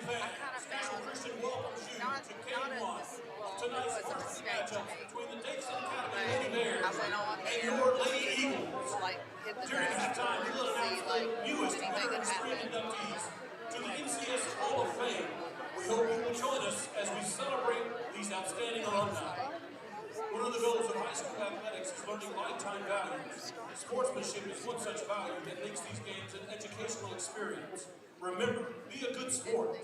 Special Christian welcomes you to Game 1 of tonight's first matchup between the Davidson Academy Lady Bears and your Lady Eagles. During halftime, we will announce the newest veteran-spring inductees to the NCS Hall of Fame. We hope you will join us as we celebrate these outstanding alumni. One of the goals of high school athletics is learning lifetime values. Sportsmanship is one such value that makes these games an educational experience. Remember, be a good sport.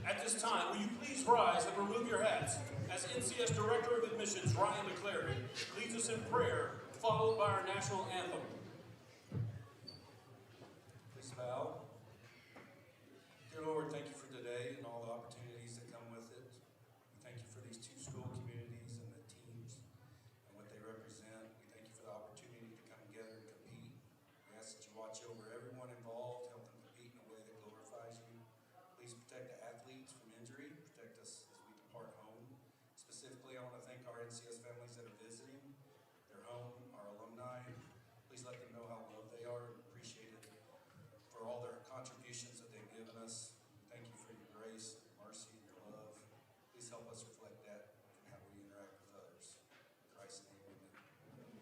At this time, will you please rise and remove your hats as NCS Director of Admissions Ryan McClary leads us in prayer, followed by our national anthem. Please bow. Dear Lord, thank you for today and all the opportunities that come with it. We thank you for these two school communities and the teams and what they represent. We thank you for the opportunity to come together and compete. We ask that you watch over everyone involved, help them compete in a way that glorifies you. Please protect the athletes from injury, protect us as we depart home. Specifically, I want to thank our NCS families that are visiting their home, our alumni. Please let them know how loved they are and appreciated for all their contributions that they've given us. Thank you for your grace, mercy, and your love. Please help us reflect that in how we interact with others. In Christ's name, amen.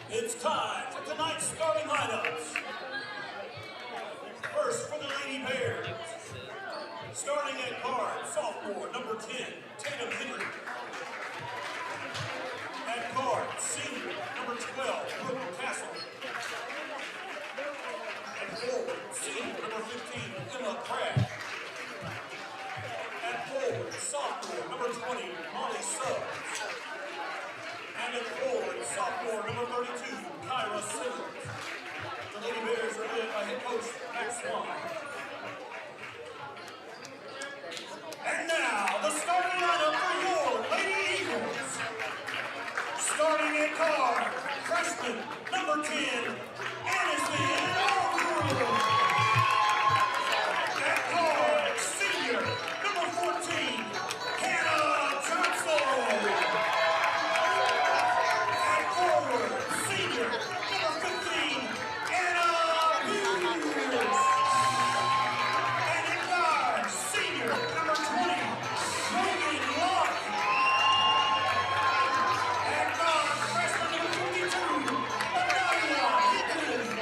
It's time for tonight's starting lineups. First for the Lady Bears. Starting at guard, sophomore, number 10, Tatum Henry. At guard, senior, number 12, Brooke Castle. At forward, senior, number 15, Emma Crabb. At forward, sophomore, number 20, Molly Suggs. And at forward, sophomore, number 32, Kyra Simmons. The Lady Bears are led by head coach Max Swan. And now, the starting lineup for your Lady Eagles. Starting at guard, freshman, number 10, Aniston Allwood. At guard, senior, number 14, Hannah Johnson. Senior, number 15, Anna Hughes. And in guard, senior, number 20, Logan Locke. And guard, freshman number 52, Anadia Hickman.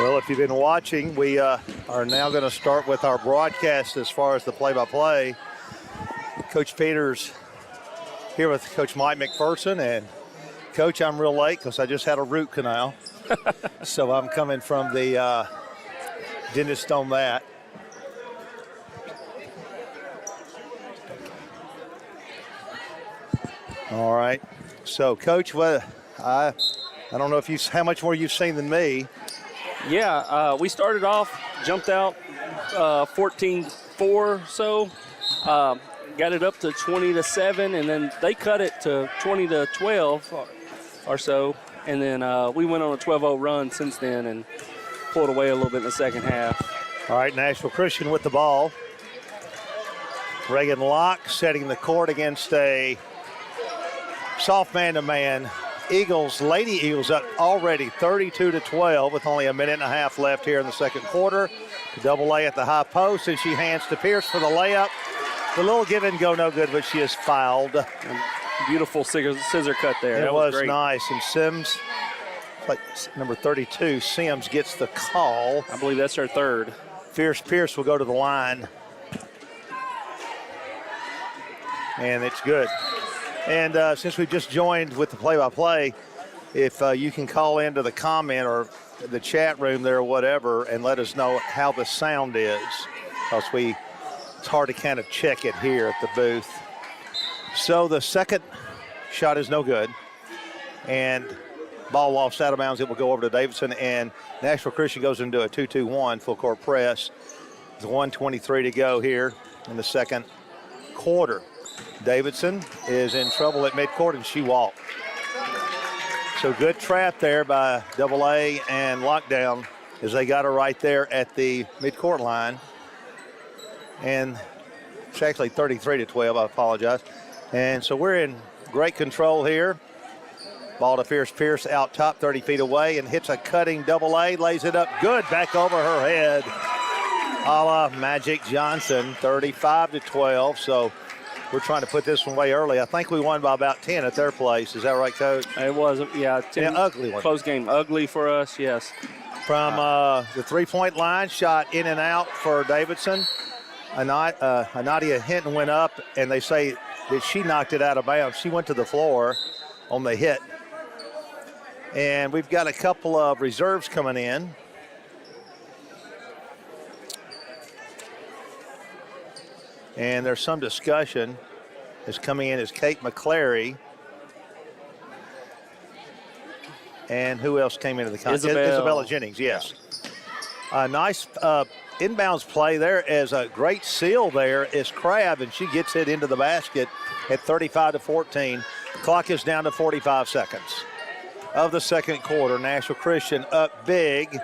Well, if you've been watching, we are now going to start with our broadcast as far as the play-by-play. Coach Peters here with Coach Mike McPherson. And, Coach, I'm real late because I just had a root canal. So I'm coming from the dentist on that. All right. So, Coach, I don't know if how much more you've seen than me. Yeah, we started off, jumped out 14-4 so, got it up to 20-7, and then they cut it to 20-12 or so, and then we went on a 12-0 run since then and pulled away a little bit in the second half. All right, Nashville Christian with the ball. Reagan Locke setting the court against a soft man-to-man. Lady Eagles up already 32-12 with only a minute and a half left here in the second quarter. Double A at the high post, and she hands to Pierce for the layup. The little give and go no good, but she is fouled. Beautiful scissor cut there. It that was great. Nice. And Sims, like number 32, Sims gets the call. I believe that's her third. Pierce will go to the line. And it's good. And since we just joined with the play-by-play, if you can call into the comment or the chat room there or whatever and let us know how the sound is, because it's hard to kind of check it here at the booth. So the second shot is no good, and ball lost out of bounds. It will go over to Davidson, and Nashville Christian goes into a 2-2-1 full court press. There's 1:23 to go here in the second quarter. Davidson is in trouble at midcourt, and she walked. So good trap there by Double A and Lockdown as they got her right there at the midcourt line. And it's actually 33-12, I apologize. And so we're in great control here. Ball to Pierce out top, 30 feet away, and hits a cutting Double A, lays it up good, back over her head. A la Magic Johnson, 35-12. So we're trying to put this one way early. I think we won by about 10 at their place. Is that right, Coach? It was, yeah. 10, ugly one. Close game. Ugly for us, yes. From the three-point line, shot in and out for Davidson. Anadia Hinton went up, and they say that she knocked it out of bounds. She went to the floor on the hit. And we've got a couple of reserves coming in. And there's some discussion. Is coming in is Kate McClary. And who else came into the contest? Isabella Jennings, yes. Nice inbounds play there as a great seal there is Crabb, and she gets it into the basket at 35-14. Clock is down to 45 seconds of the second quarter. Nashville Christian up big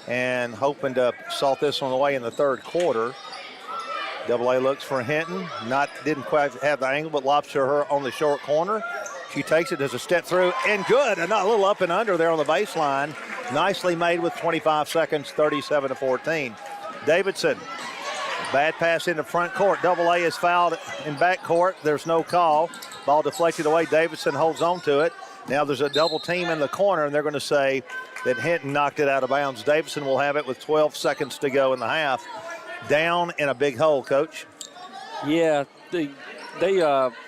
and hoping to salt this one away in the third quarter. Double A looks for Hinton. Didn't quite have the angle, but lobs to her on the short corner. She takes it, does a step through, and good. A little up and under there on the baseline. Nicely made with 25 seconds, 37-14. Davidson, bad pass into front court. Double A is fouled in back court. There's no call. Ball deflected away. Davidson holds on to it. Now there's a double team in the corner, and they're going to say that Hinton knocked it out of bounds. Davidson will have it with 12 seconds to go in the half. Down in a big hole, Coach. Yeah, they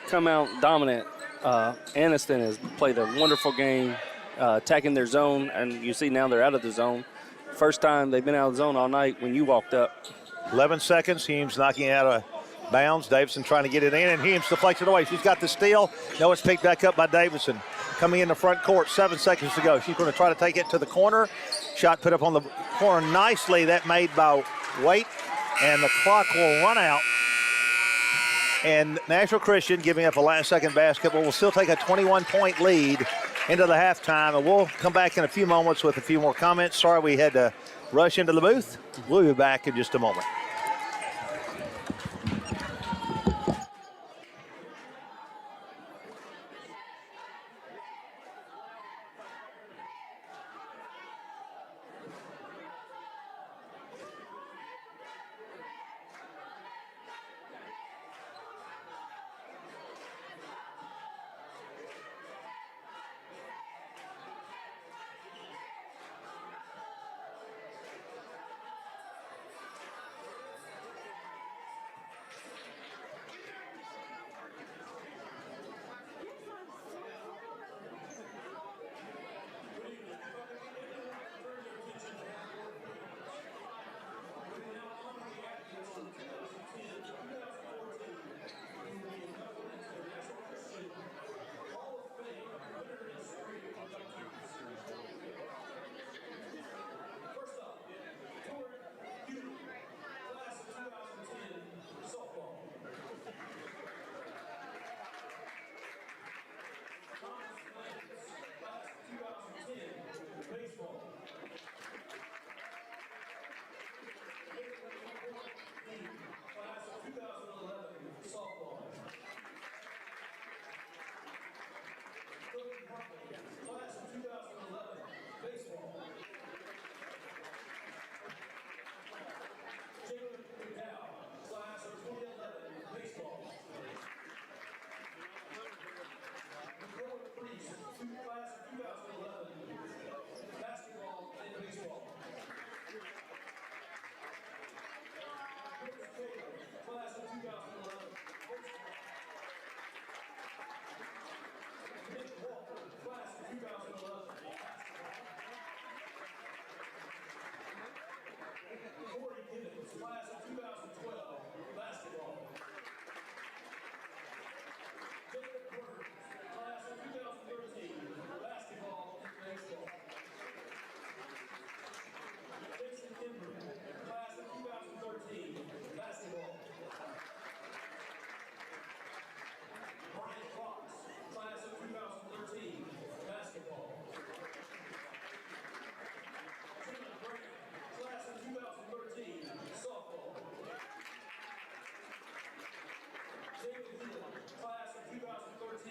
come out dominant. Anniston has played a wonderful game, attacking their zone, and you see now they're out of the zone. First time they've been out of the zone all night when you walked up. 11 seconds, Heems knocking out of bounds. Davidson trying to get it in, and Heems deflects it away. She's got the steal. No, it's picked back up by Davidson. Coming in the front court, 7 seconds to go. She's going to try to take it to the corner. Shot put up on the corner nicely. That made by Waite. And the clock will run out. And Nashville Christian giving up a last-second basket, but will still take a 21-point lead into the halftime. And we'll come back in a few moments with a few more comments. Sorry we had to rush into the booth. We'll be back in just a moment.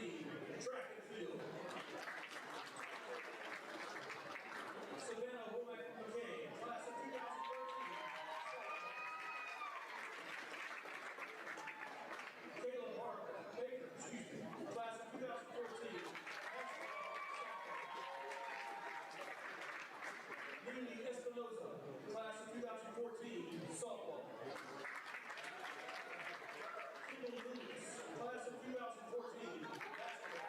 team, track and field. Savannah Womack McCain, class of 2013. Caleb Baker, class of 2014. Lindy Espinoza, class of 2014, softball. Kimberly Lewis, class of 2014, basketball.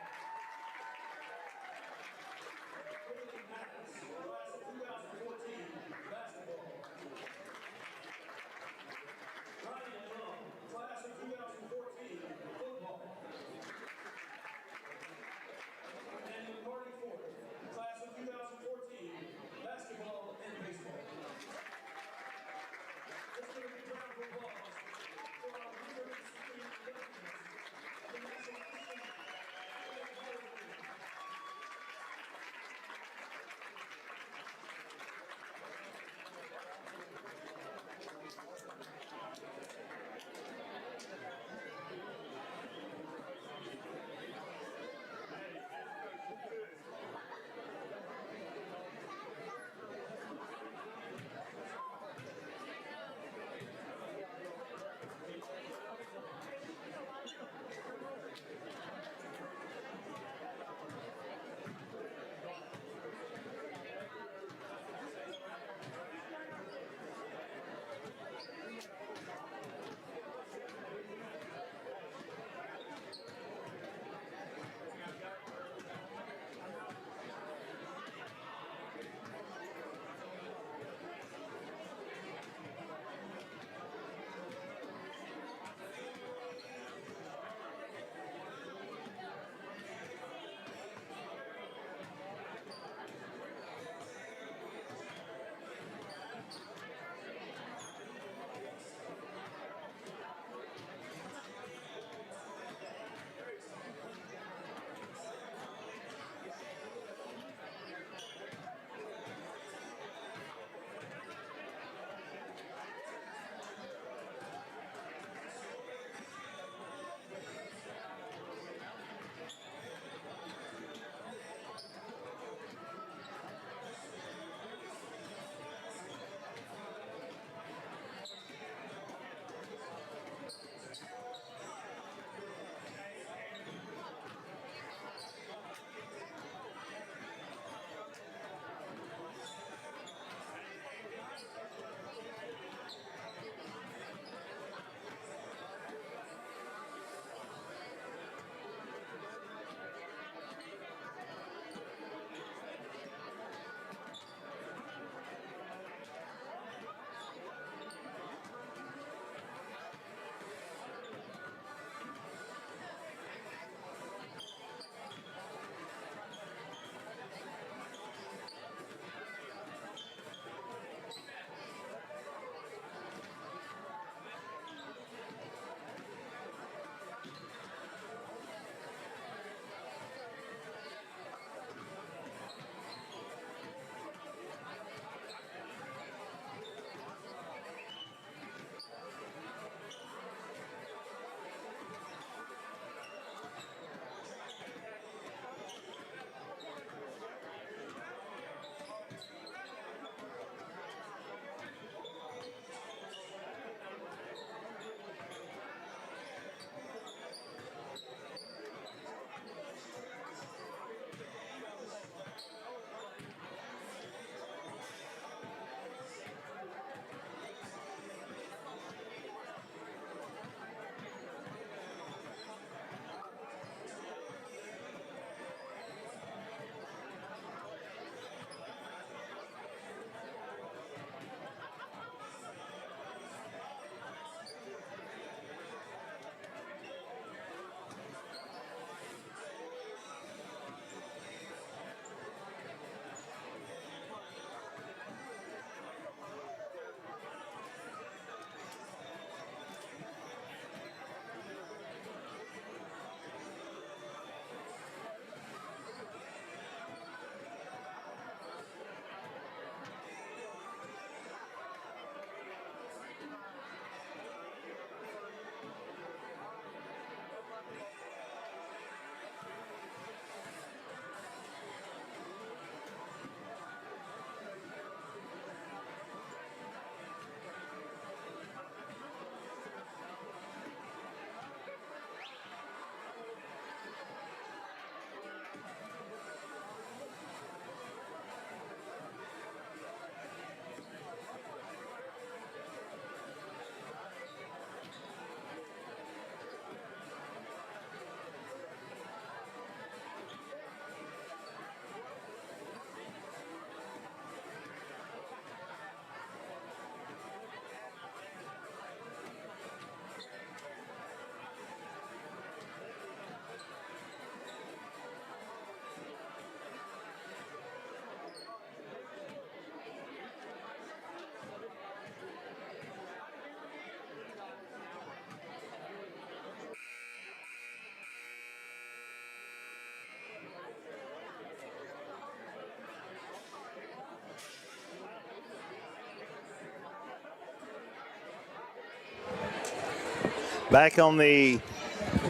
Back on the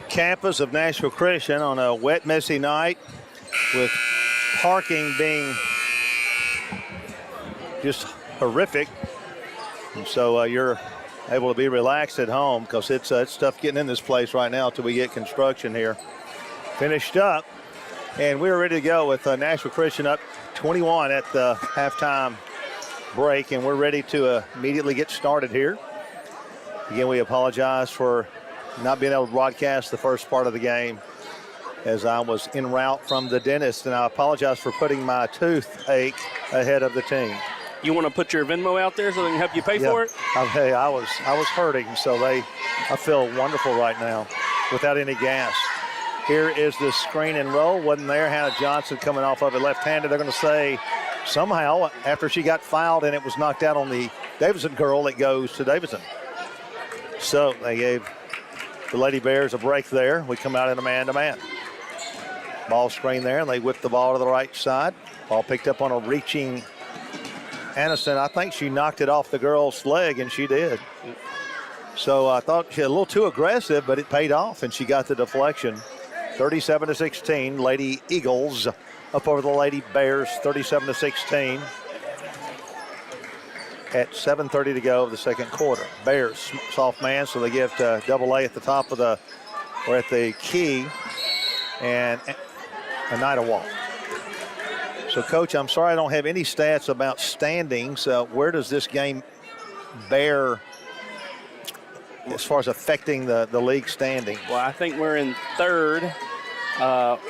campus of Nashville Christian on a wet, messy night with parking being just horrific. And so you're able to be relaxed at home because it's tough getting in this place right now until we get construction here finished up. And we're ready to go with Nashville Christian up 21 at the halftime break, and we're ready to immediately get started here. Again, we apologize for not being able to broadcast the first part of the game as I was en route from the dentist, and I apologize for putting my toothache ahead of the team. You want to put your Venmo out there so they can help you pay for it? Hey, I was hurting, so I feel wonderful right now without any gas. Here is the screen and roll. Wasn't there. Hannah Johnson coming off of it left-handed. They're going to say somehow after she got fouled and it was knocked out on the Davidson girl, it goes to Davidson. So they gave the Lady Bears a break there. We come out in a man-to-man. Ball screen there, and they whip the ball to the right side. Ball picked up on a reaching Aniston. I think she knocked it off the girl's leg, and she did. So I thought she was a little too aggressive, but it paid off, and she got the deflection. 37-16, Lady Eagles up over the Lady Bears, 37-16. At 7:30 to go of the second quarter. Bears, soft man, so they give to Double A at the top of the, or at the key, and Anita Wall. So, Coach, I'm sorry I don't have any stats about standings. Where does this game bear as far as affecting the league standing? Well, I think we're in third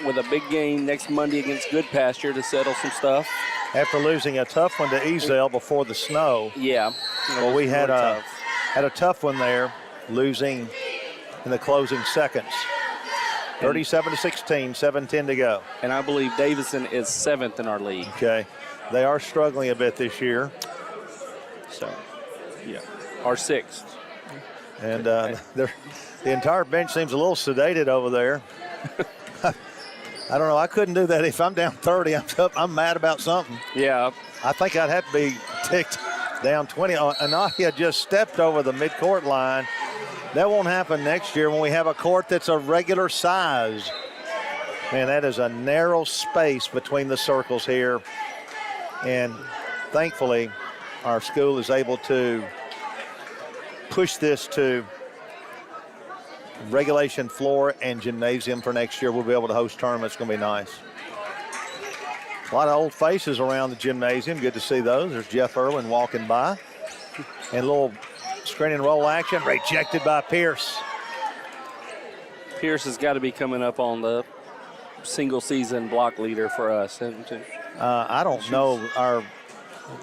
with a big game next Monday against Good Pasture to settle some stuff. After losing a tough one to Ezel before the snow. Yeah. Well, we had a tough one there, losing in the closing seconds. 37-16, 7:10 to go. And I believe Davidson is 7th in our league. Okay. They are struggling a bit this year. So, yeah. Our 6th. And the entire bench seems a little sedated over there. I don't know. I couldn't do that. If I'm down 30, I'm mad about something. Yeah. I think I'd have to be ticked down 20. Anahia just stepped over the midcourt line. That won't happen next year when we have a court that's a regular size. Man, that is a narrow space between the circles here. And thankfully, our school is able to push this to regulation floor and gymnasium for next year. We'll be able to host tournaments. It's going to be nice. A lot of old faces around the gymnasium. Good to see those. There's Jeff Irwin walking by. And a little screen and roll action. Rejected by Pierce. Pierce has got to be coming up on the single season block leader for us. I don't know our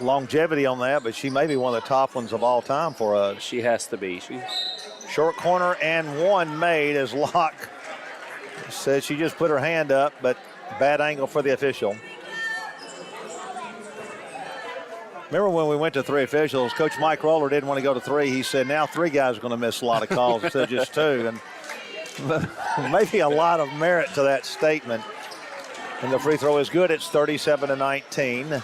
longevity on that, but she may be one of the top ones of all time for us. She has to be. Short corner and one made as Locke said she just put her hand up, but bad angle for the official. Remember when we went to 3 officials, Coach Mike Roller didn't want to go to 3. He said now 3 guys are going to miss a lot of calls instead of just 2. And maybe a lot of merit to that statement. And the free throw is good. It's 37-19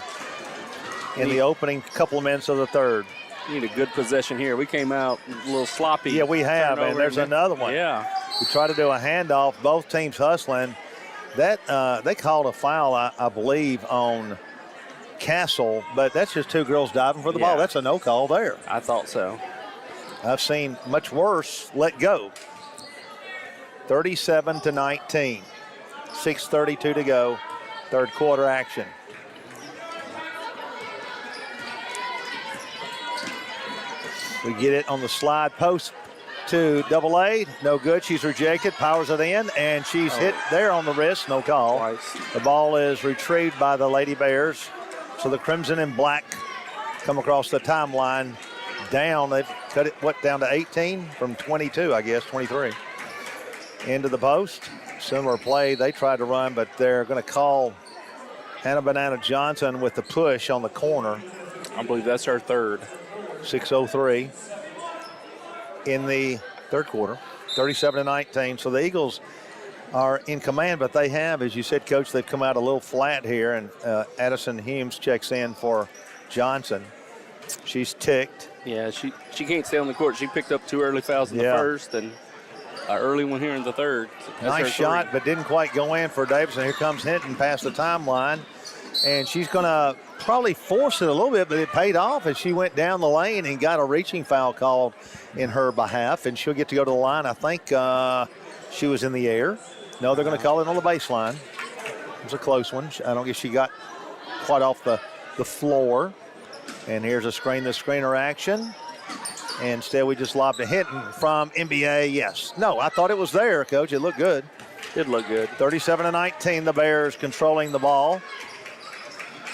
in the opening couple of minutes of the third. Need a good possession here. We came out a little sloppy. Yeah, we have, and there's another one. Yeah. We try to do a handoff, both teams hustling. That they called a foul, I believe, on Castle, but that's just 2 girls diving for the ball. That's a no call there. I thought so. I've seen much worse let go. 37-19. 6:32 to go. Third quarter action. We get it on the slide post to Double A. No good. She's rejected. Powers it in, and she's hit there on the wrist. No call. Twice. The ball is retrieved by the Lady Bears. So the Crimson and Black come across the timeline down. They've cut it, down to 18 from 22, I guess, 23. Into the post. Similar play. They tried to run, but they're going to call Hannah Banana Johnson with the push on the corner. I believe that's her third. 6:03 in the third quarter, 37-19. So the Eagles are in command, but they have, as you said, Coach, they've come out a little flat here, and Addison Humes checks in for Johnson. She's ticked. Yeah, she can't stay on the court. She picked up 2 early fouls in the first, and an early one here in the third. That's Nice her shot, three. but didn't quite go in for Davidson. Here comes Hinton past the timeline, and she's going to probably force it a little bit, but it paid off as she went down the lane and got a reaching foul called in her behalf, and she'll get to go to the line. I think she was in the air. No, they're going to call it on the baseline. It was a close one. I don't guess she got quite off the floor. And here's a screener action. Instead, we just lobbed a Hinton from NBA. Yes. No, I thought it was there, Coach. It looked good. Did look good. 37-19, the Bears controlling the ball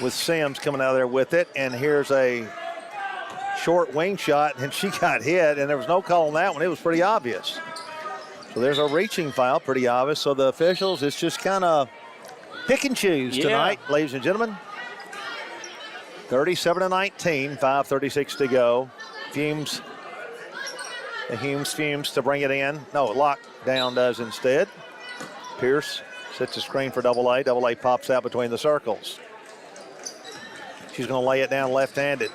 with Sims coming out of there with it. And here's a short wing shot, and she got hit, and there was no call on that one. It was pretty obvious. So there's a reaching foul, pretty obvious. So the officials, it's just kind of pick and choose tonight, ladies and gentlemen. 37-19, 5:36 to go. Fumes to bring it in. No, lockdown does instead. Pierce sets a screen for Double A. Double A pops out between the circles. She's going to lay it down left-handed.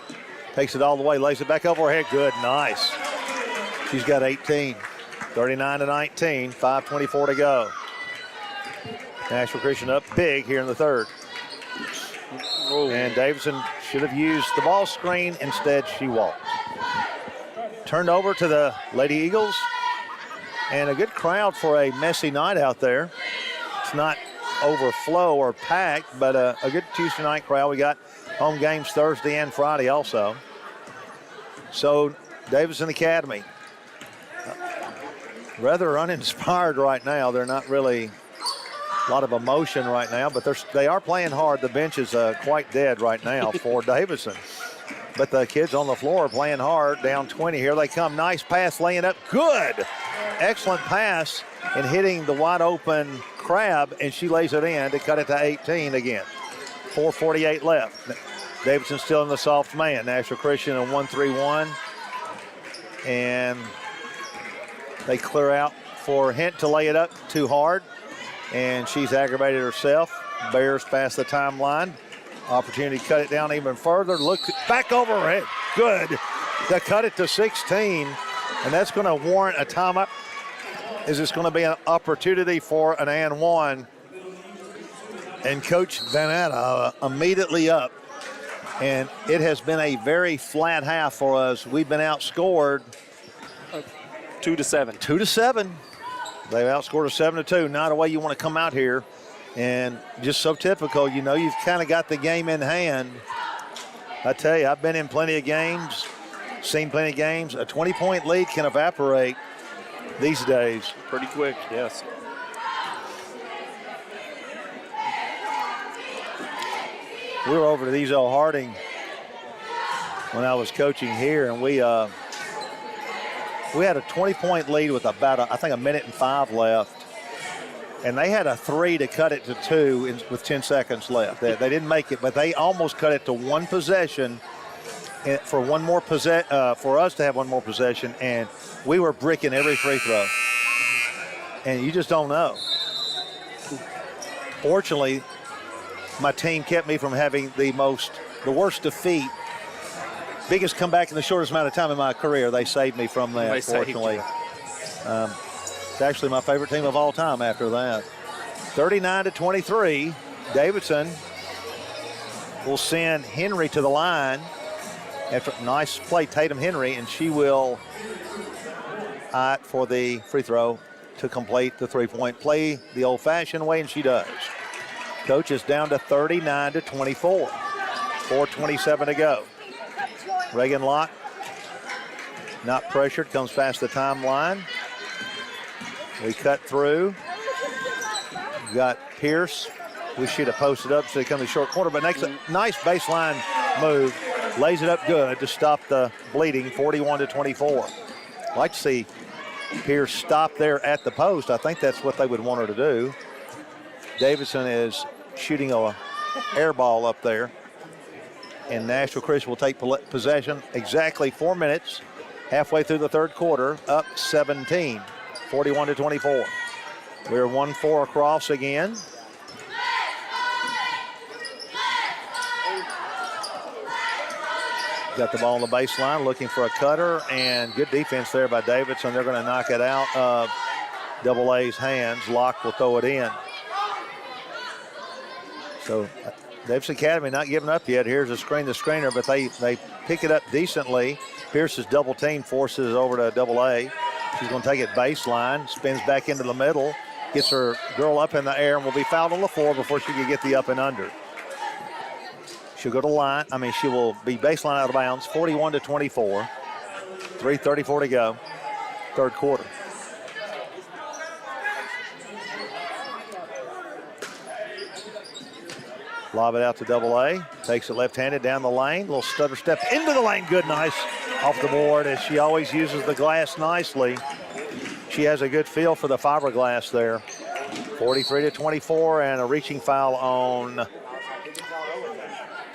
Takes it all the way, lays it back over her head. Good, nice. She's got 18. 39-19, 5:24 to go. Nashville Christian up big here in the third. Whoa. And Davidson should have used the ball screen. Instead, she walked. Turned over to the Lady Eagles. And a good crowd for a messy night out there. It's not overflow or packed, but a good Tuesday night crowd. We got home games Thursday and Friday also. So Davidson Academy, rather uninspired right now. They're not really a lot of emotion right now, but they are playing hard. The bench is quite dead right now for Davidson. But the kids on the floor are playing hard. Down 20. Here they come. Nice pass, laying up. Good. Excellent pass and hitting the wide open Crab, and she lays it in to cut it to 18 again. 4:48 left. Davidson still in the soft man. Nashville Christian a 1-3-1. And they clear out for Hint to lay it up too hard. And she's aggravated herself. Bears past the timeline. Opportunity to cut it down even further. Look back over her head. Good. To cut it to 16. And that's going to warrant a timeout. Is this going to be an opportunity for an and one? And Coach Vanetta immediately up. And it has been a very flat half for us. We've been outscored 2-7. 2-7. They've outscored us 7-2. Not a way you want to come out here. And just so typical, you know, you've kind of got the game in hand. I tell you, I've been in plenty of games, seen plenty of games. A 20-point lead can evaporate these days. Pretty quick, yes. We were over to these old Harding when I was coaching here, and we had a 20-point lead with about, I think, 1 minute and 5 left. And they had a 3 to cut it to 2 with 10 seconds left. They didn't make it, but they almost cut it to one possession for one more for us to have one more possession, and we were bricking every free throw. And you just don't know. Fortunately, my team kept me from having the worst defeat. Biggest comeback in the shortest amount of time in my career. They saved me from that, fortunately. It's actually my favorite team of all time after that. 39-23. Davidson will send Henry to the line. After nice play, Tatum Henry, and she will eye for the free throw to complete the three-point play the old-fashioned way, and she does. Coach is down to 39-24. 4:27 to go. Reagan Locke, not pressured, comes past the timeline. We cut through. We got Pierce. We should have posted up so they come to the short corner, but next, nice baseline move. Lays it up good to stop the bleeding, 41-24. I'd like to see Pierce stop there at the post. I think that's what they would want her to do. Davidson is shooting a air ball up there. And Nashville Christian will take possession exactly 4 minutes, halfway through the third quarter, up 17, 41-24. We're 1-4 across again. Got the ball on the baseline, looking for a cutter, and good defense there by Davidson. They're going to knock it out of Double A's hands. Locke will throw it in. So Davidson Academy not giving up yet. Here's a screen, the screener, but they pick it up decently. Pierce's double team forces over to Double A. She's going to take it baseline, spins back into the middle, gets her girl up in the air, and will be fouled on the floor before she can get the up and under. She'll go to line. She will be baseline out of bounds, 41-24. 3:34 to go, third quarter. Lob it out to Double A. Takes it left-handed down the lane. Little stutter step into the lane. Good, nice off the board, as she always uses the glass nicely. She has a good feel for the fiberglass there. 43-24, and a reaching foul on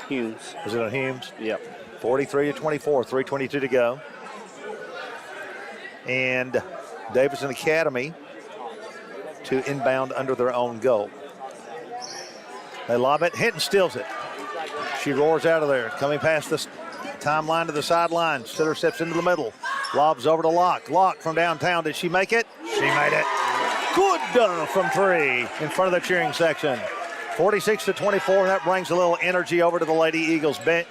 Humes. Is it on Humes? Yep. 43-24, 3:22 to go. And Davidson Academy to inbound under their own goal. They lob it. Hinton steals it. She roars out of there. Coming past the timeline to the sideline. Sitter steps into the middle. Lobs over to Locke. Locke from downtown. Did she make it? She made it. Good from three in front of the cheering section. 46-24, and that brings a little energy over to the Lady Eagles bench.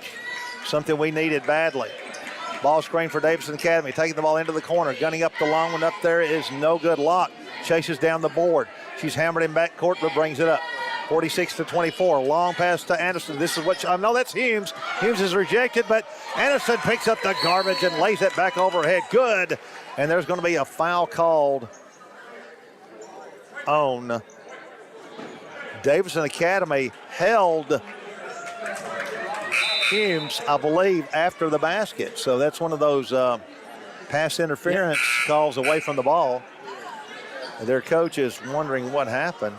Something we needed badly. Ball screen for Davidson Academy. Taking the ball into the corner. Gunning up the long one up there is no good. Locke chases down the board. She's hammered in backcourt, but brings it up. 46-24. Long pass to Anderson. This is what no, that's Humes. Humes is rejected, but Anderson picks up the garbage and lays it back overhead. Good. And there's going to be a foul called on Davidson Academy. Held Humes, I believe, after the basket. So that's one of those pass interference calls away from the ball. Their coach is wondering what happened.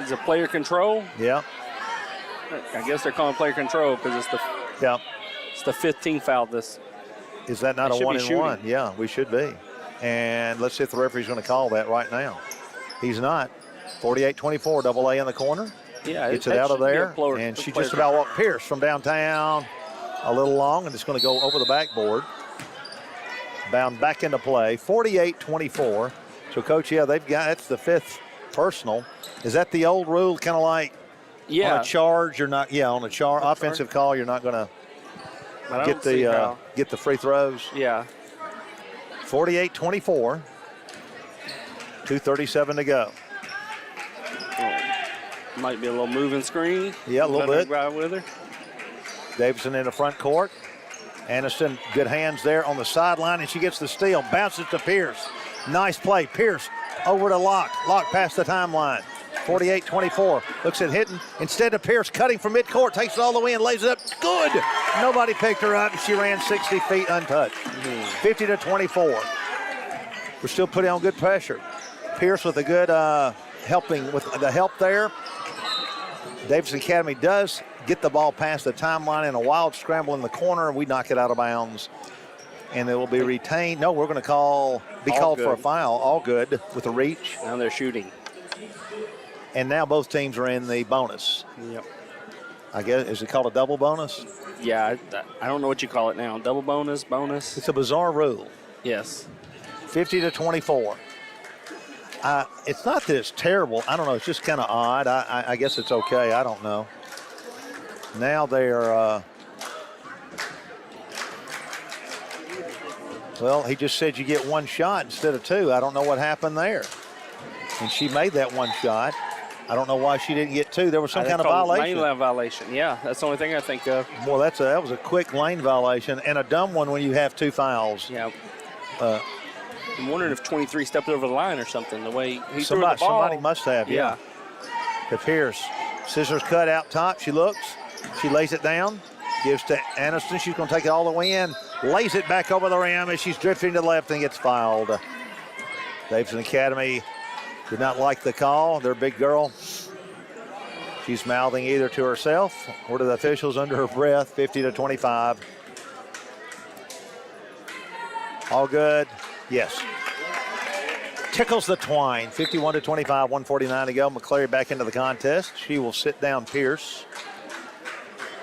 Is it player control? Yeah. I guess they're calling player control because it's the 15th foul. Is that not a 1-and-1? Yeah, we should be. And let's see if the referee's going to call that right now. He's not. 48-24, Double A in the corner. Yeah, gets it out of there, and she just about walked Pierce from downtown a little long, and it's going to go over the backboard. Bound back into play, 48-24. So, Coach, that's the fifth personal. Is that the old rule, kind of like on a charge, you're not, on a offensive call, you're not going to get the free throws? Yeah. 48-24, 2:37 to go. Might be a little moving screen. Yeah, a little bit. Right with her. Davidson in the front court. Anderson, good hands there on the sideline, and she gets the steal. Bounces to Pierce. Nice play. Pierce over to Locke. Locke past the timeline. 48-24. Looks at Hinton. Instead of Pierce cutting from midcourt, takes it all the way and lays it up. Good. Nobody picked her up. She ran 60 feet untouched. 50-24. We're still putting on good pressure. Pierce with a good helping with the help there. Davidson Academy does get the ball past the timeline in a wild scramble in the corner. We knock it out of bounds, and it will be retained. No, we're going to be called for a foul. All good with a reach. Now they're shooting. And now both teams are in the bonus. Yep. I guess, is it called a double bonus? Yeah, I don't know what you call it now. Double bonus. It's a bizarre rule. Yes. 50-24. It's not that it's terrible. I don't know. It's just kind of odd. I guess it's okay. I don't know. Now they're, well, he just said you get one shot instead of two. I don't know what happened there. And she made that one shot. I don't know why she didn't get two. There was some kind of violation. Lane violation. Yeah, that's the only thing I think of. Well, that was a quick lane violation and a dumb one when you have two fouls. Yeah. I'm wondering if 23 stepped over the line or something. The way he threw the ball. Somebody must have, yeah. To Pierce. Scissors cut out top. She looks. She lays it down. Gives to Aniston. She's going to take it all the way in. Lays it back over the rim as she's drifting to the left and gets fouled. Davidson Academy did not like the call. Their big girl. She's mouthing either to herself or to the officials under her breath. 50-25. All good. Yes. Tickles the twine. 51-25, 1:49 to go. McClary back into the contest. She will sit down Pierce.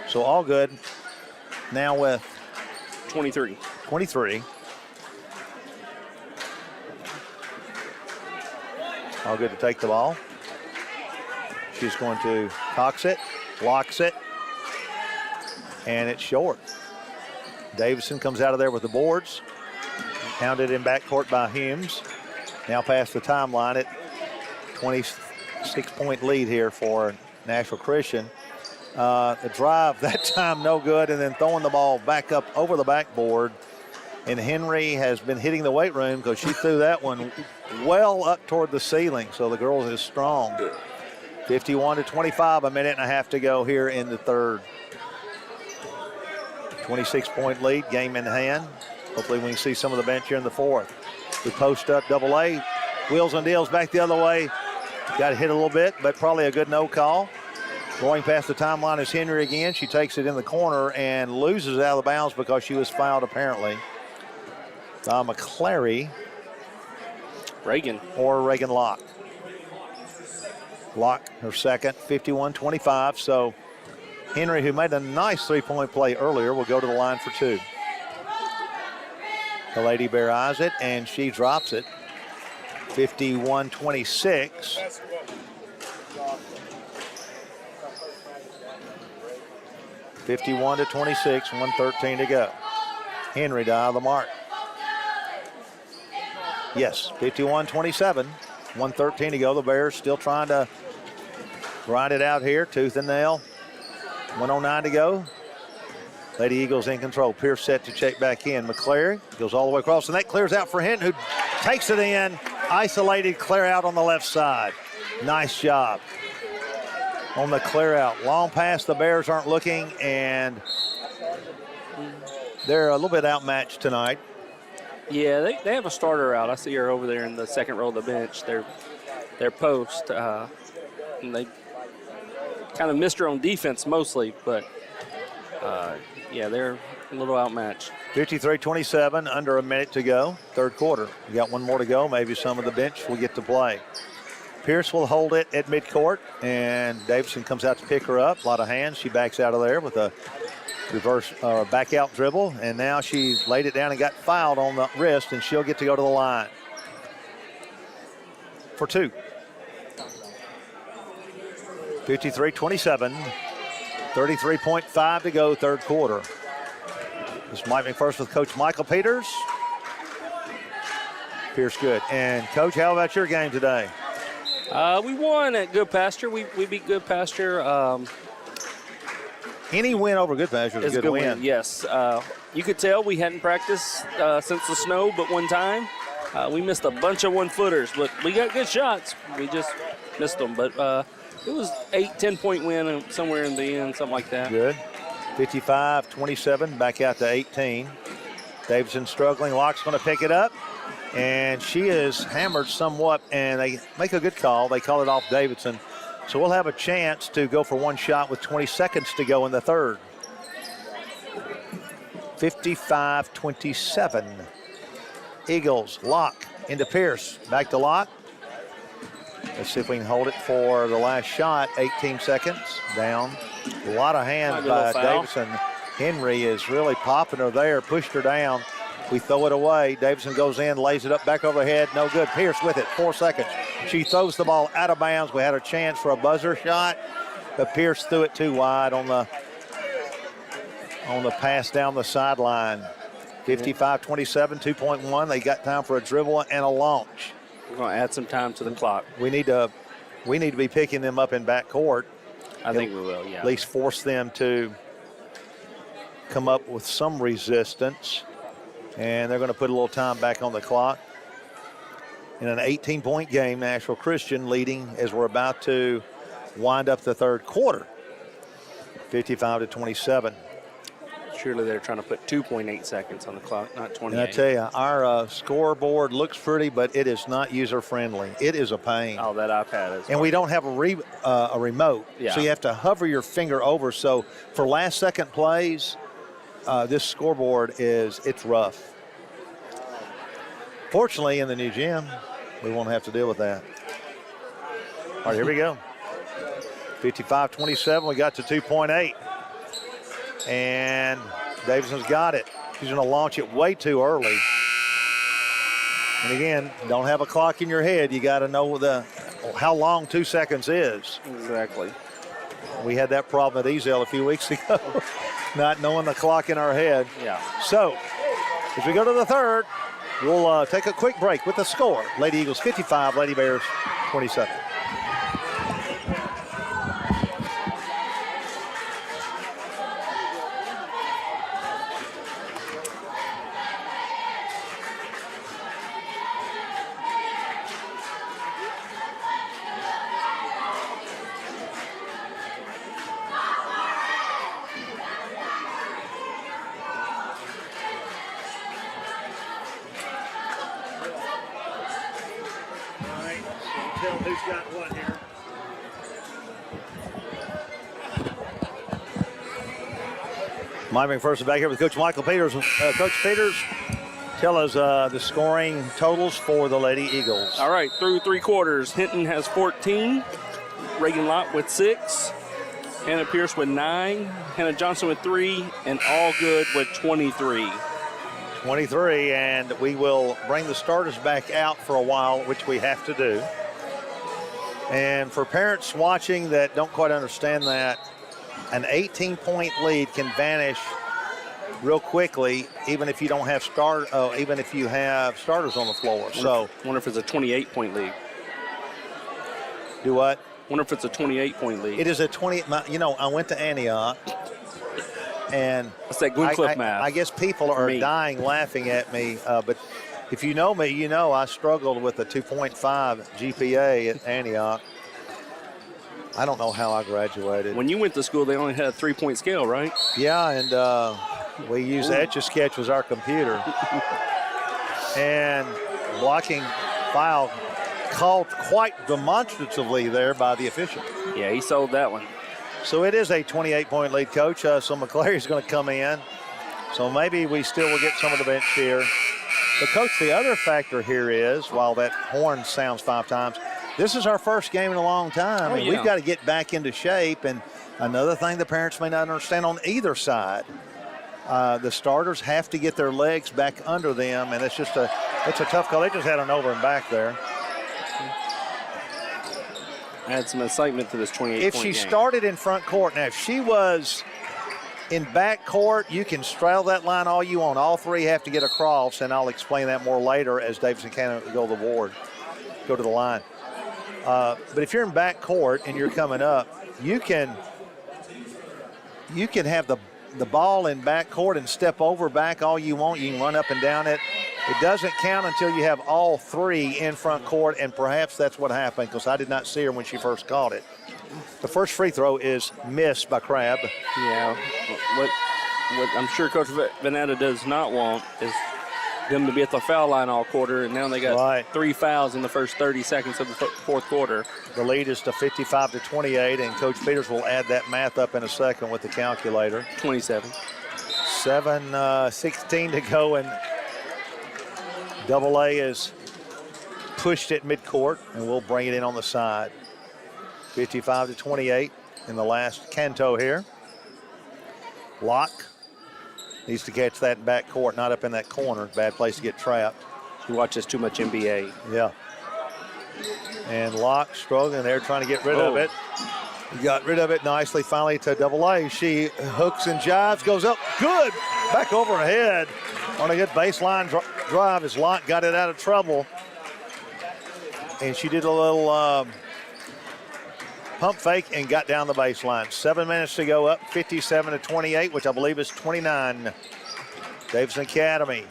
So all good. Now with 23. All good to take the ball. She's going to cocks it, locks it, and it's short. Davidson comes out of there with the boards. Hounded in backcourt by Humes. Now past the timeline at 26-point lead here for Nashville Christian. The drive that time no good, and then throwing the ball back up over the backboard. And Henry has been hitting the weight room because she threw that one well up toward the ceiling. So the girls is strong. 51-25, a minute and a half to go here in the third. 26-point lead, game in hand. Hopefully we can see some of the bench here in the fourth. We post up double A. Wheels and deals back the other way. Got hit a little bit, but probably a good no call. Going past the timeline is Henry again. She takes it in the corner and loses out of the bounds because she was fouled apparently by McClary. Reagan. Or Reagan Locke. Locke, her second, 51-25. So Henry, who made a nice three-point play earlier, will go to the line for two. The Lady Bear eyes it, and she drops it. 51-26. 51-26, 1:13 to go. Henry to the mark. Yes, 51-27, 1:13 to go. The Bears still trying to grind it out here, tooth and nail. 1:09 to go. Lady Eagles in control. Pierce set to check back in. McClary goes all the way across, and that clears out for Hinton, who takes it in. Isolated clear out on the left side. Nice job on the clear out. Long pass, the Bears aren't looking, and they're a little bit outmatched tonight. Yeah, they have a starter out. I see her over there in the second row of the bench. Their post. And they kind of missed her on defense mostly, but yeah, they're a little outmatched. 53-27, under a minute to go, third quarter. We got one more to go. Maybe some of the bench will get to play. Pierce will hold it at midcourt, and Davidson comes out to pick her up. A lot of hands. She backs out of there with a reverse back out dribble, and now she laid it down and got fouled on the wrist, and she'll get to go to the line for two. 53-27, 33.5 to go, third quarter. This is Mike McPherson with Coach Michael Peters. Pierce good. And Coach, how about your game today? We won at Good Pasture. We beat Good Pasture. Any win over Good Pasture is a good win. Yes. You could tell we hadn't practiced since the snow but one time. We missed a bunch of one-footers, but we got good shots. We just missed them. But it was 8-10-point win somewhere in the end, something like that. Good. 55-27, back out to 18. Davidson struggling. Locke's going to pick it up, and she is hammered somewhat, and they make a good call. They call it off Davidson. So we'll have a chance to go for one shot with 20 seconds to go in the third. 55-27. Eagles, Locke into Pierce. Back to Locke. Let's see if we can hold it for the last shot. 18 seconds. Down. A lot of hands by Davidson. Henry is really popping her there. Pushed her down. We throw it away. Davidson goes in, lays it up back over the head. No good. Pierce with it. 4 seconds. She throws the ball out of bounds. We had a chance for a buzzer shot, but Pierce threw it too wide on the pass down the sideline. 55-27, 2.1. They got time for a dribble and a launch. We're going to add some time to the clock. We need to be picking them up in backcourt. I think we will, yeah. At least force them to come up with some resistance. And they're going to put a little time back on the clock. In an 18-point game, Nashville Christian leading as we're about to wind up the third quarter. 55-27. Surely they're trying to put 2.8 seconds on the clock, not 28. And I tell you, our scoreboard looks pretty, but it is not user-friendly. It is a pain. Oh, that iPad is. And we don't have a remote, yeah. So you have to hover your finger over. So for last-second plays, this scoreboard it's rough. Fortunately, in the new gym, we won't have to deal with that. All right, here we go. 55-27, we got to 2.8. And Davidson's got it. She's going to launch it way too early. And again, don't have a clock in your head. You got to know how long 2 seconds is. Exactly. We had that problem at Ezel a few weeks ago, not knowing the clock in our head. Yeah. So, as we go to the third, we'll take a quick break with the score. Lady Eagles 55, Lady Bears 27. Tell who's got what here. Mike McPherson back here with Coach Michael Peters. Coach Peters, tell us the scoring totals for the Lady Eagles. All right, through 3 quarters, Hinton has 14, Reagan Lott with 6, Hannah Pierce with 9, Hannah Johnson with 3, and Allgood with 23. 23, and we will bring the starters back out for a while, which we have to do. And for parents watching that don't quite understand that, an 18-point lead can vanish real quickly, even if you don't have even if you have starters on the floor. So, wonder if it's a 28-point lead. Do what? Wonder if it's a 28-point lead. It is a 20. You know, I went to Antioch, and that's that Glencliff math. I guess people are dying laughing at me, but if you know me, you know I struggled with a 2.5 GPA at Antioch. I don't know how I graduated. When you went to school, they only had a 3-point scale, right? Yeah, and we used Etch-a-Sketch was our computer. And blocking foul called quite demonstratively there by the official. Yeah, he sold that one. So it is a 28-point lead, Coach. So McClary's going to come in. So maybe we still will get some of the bench here. But, Coach, the other factor here is, while that horn sounds 5 times, this is our first game in a long time, and we've got to get back into shape. And another thing the parents may not understand on either side, the starters have to get their legs back under them, and it's a tough call. They just had an over and back there. Add some excitement to this 28-point If she started in front court, now if she was in back court, you can straddle that line all you want. All 3 have to get across, and I'll explain that more later as Davidson can go to the line. But if you're in back court and you're coming up, you can have the ball in back court and step over back all you want. You can run up and down it. It doesn't count until you have all 3 in front court, and perhaps that's what happened because I did not see her when she first caught it. The first free throw is missed by Crabb. Yeah, what I'm sure Coach Vanetta does not want is them to be at the foul line all quarter, and now they got 3 fouls in the first 30 seconds of the 4th quarter. The lead is to 55-28, and Coach Peters will add that math up in a second with the calculator. 27. 7:16 to go, and Double A is pushed at midcourt, and we'll bring it in on the side. 55-28 in the last canto here. Locke needs to catch that in back court, not up in that corner. Bad place to get trapped. He watches too much NBA. Yeah. And Locke struggling there, trying to get rid of it. He got rid of it nicely, finally to Double A. She hooks and jives, goes up, good. Back over her head on a good baseline drive as Locke got it out of trouble. And she did a little pump fake and got down the baseline. 7 minutes to go, up 57-28, which I believe is 29. Davidson Academy